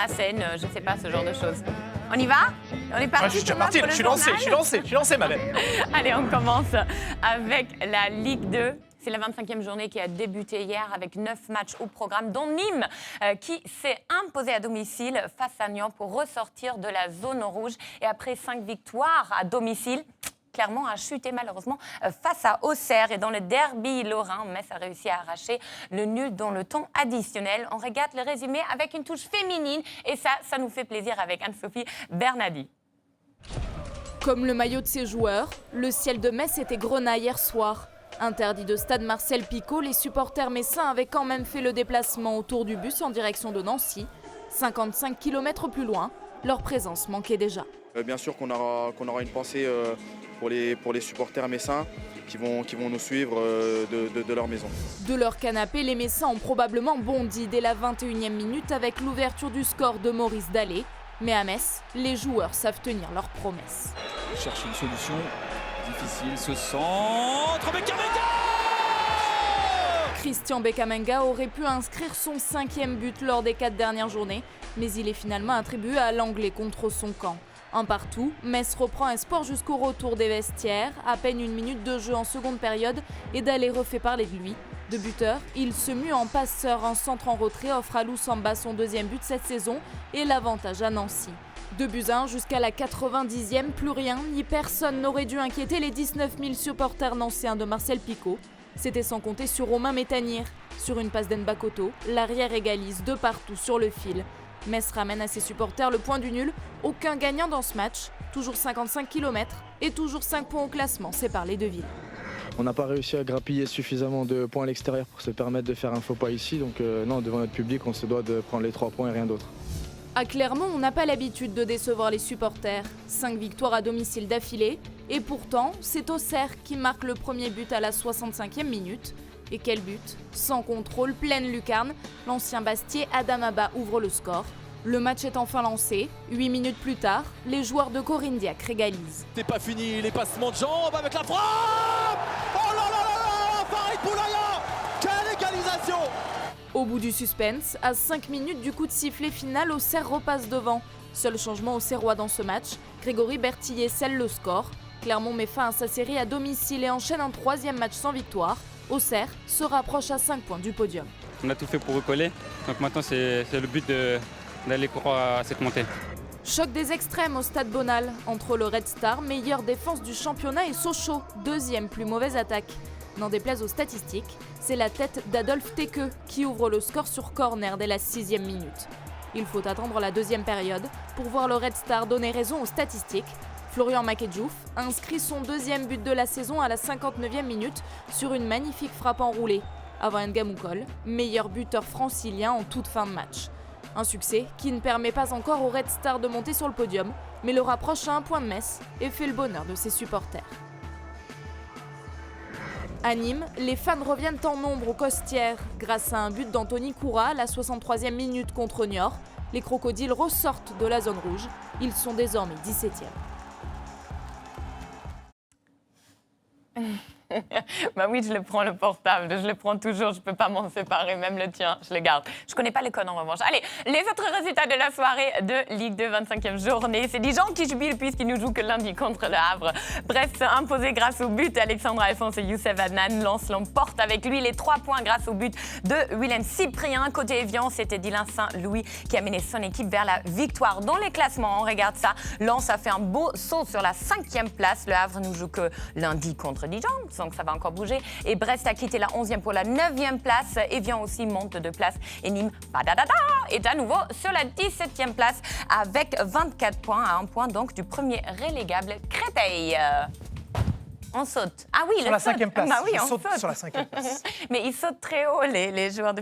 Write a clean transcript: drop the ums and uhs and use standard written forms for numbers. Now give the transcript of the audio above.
la scène, je ne sais pas, ce genre de choses. On y va? On est parti? Je suis lancé, ma belle. Allez, on commence avec la Ligue 2. C'est la 25e journée qui a débuté hier avec 9 matchs au programme, dont Nîmes qui s'est imposé à domicile face à Niort pour ressortir de la zone rouge. Et après 5 victoires à domicile, Clermont a chuté malheureusement face à Auxerre. Et dans le derby lorrain, Metz a réussi à arracher le nul dans le temps additionnel. On regarde le résumé avec une touche féminine. Et ça nous fait plaisir avec Anne-Sophie Bernadi. Comme le maillot de ses joueurs, le ciel de Metz était grenat hier soir. Interdit de stade Marcel Picot, les supporters messins avaient quand même fait le déplacement autour du bus en direction de Nancy. 55 km plus loin, leur présence manquait déjà. Bien sûr qu'on aura une pensée pour les supporters messins qui vont nous suivre de leur maison. De leur canapé, les Messins ont probablement bondi dès la 21e minute avec l'ouverture du score de Maurice Dallet. Mais à Metz, les joueurs savent tenir leurs promesses. Il cherche une solution difficile, ce centre, Bekamenga! Christian Bekamenga aurait pu inscrire son 5e but lors des 4 dernières journées, mais il est finalement attribué à l'Anglais contre son camp. Un partout, Metz reprend espoir jusqu'au retour des vestiaires, à peine 1 minute de jeu en seconde période, et Dallet refait parler de lui. De buteur, il se mue en passeur, un centre en retrait offre à Loussamba son 2e but cette saison et l'avantage à Nancy. 2-1 jusqu'à la 90e, plus rien ni personne n'aurait dû inquiéter les 19 000 supporters nancéens de Marcel Picot. C'était sans compter sur Romain Métanire. Sur une passe d'Enbakoto, l'arrière égalise de partout sur le fil. Metz ramène à ses supporters le point du nul. Aucun gagnant dans ce match. Toujours 55 km et toujours 5 points au classement, séparent les deux villes. On n'a pas réussi à grappiller suffisamment de points à l'extérieur pour se permettre de faire un faux pas ici. Donc non, devant notre public, on se doit de prendre les 3 points et rien d'autre. À Clermont, on n'a pas l'habitude de décevoir les supporters. 5 victoires à domicile d'affilée. Et pourtant, c'est Auxerre qui marque le premier but à la 65e minute. Et quel but! Sans contrôle, pleine lucarne, l'ancien Bastier Adam Abba ouvre le score. Le match est enfin lancé. 8 minutes plus tard, les joueurs de Corindiac régalisent. C'est pas fini, les passements de jambes avec la frappe! Oh là là là là! Farid Boulaya! Quelle égalisation! Au bout du suspense, à 5 minutes du coup de sifflet final, Auxerre repasse devant. Seul changement auxerrois dans ce match, Grégory Bertillet scelle le score. Clermont met fin à sa série à domicile et enchaîne un 3e match sans victoire. Auxerre se rapproche à 5 points du podium. On a tout fait pour recoller, donc maintenant c'est le but d'aller croire à cette montée. Choc des extrêmes au stade Bonal, entre le Red Star, meilleure défense du championnat, et Sochaux, 2e plus mauvaise attaque. N'en déplaise aux statistiques, c'est la tête d'Adolphe Tekeu qui ouvre le score sur corner dès la 6e minute. Il faut attendre la 2e période pour voir le Red Star donner raison aux statistiques. Florian Makedjouf inscrit son 2e but de la saison à la 59e minute sur une magnifique frappe enroulée. Avant Ngamoukol, meilleur buteur francilien en toute fin de match. Un succès qui ne permet pas encore au Red Star de monter sur le podium, mais le rapproche à 1 point de Metz et fait le bonheur de ses supporters. À Nîmes, les fans reviennent en nombre aux Costières. Grâce à un but d'Anthony Koura à la 63e minute contre Niort, les crocodiles ressortent de la zone rouge. Ils sont désormais 17e. Bah oui, je le prends le portable, je le prends toujours, je peux pas m'en séparer, même le tien, je le garde. Je connais pas les codes en revanche. Allez, les autres résultats de la soirée de Ligue 2, 25e journée. C'est Dijon qui jubile puisqu'il nous joue que lundi contre le Havre. Brest s'est imposé grâce au but d'Alexandre Alphonse et Youssef Adnan. Lens l'emporte avec lui les 3 points grâce au but de Willem Cyprien. Côté Evian, c'était Dylan Saint-Louis qui a mené son équipe vers la victoire. Dans les classements, on regarde ça. Lens a fait un beau saut sur la 5e place. Le Havre nous joue que lundi contre Dijon, donc ça va encore bouger. Et Brest a quitté la 11e pour la 9e place. Evian aussi monte de place. Et Nîmes, est à nouveau sur la 17e place avec 24 points, à 1 point donc du premier relégable Créteil. On saute. Ah oui, sur la 5e place. Bah oui, on saute saute sur la 5e place. Mais ils sautent très haut, les joueurs de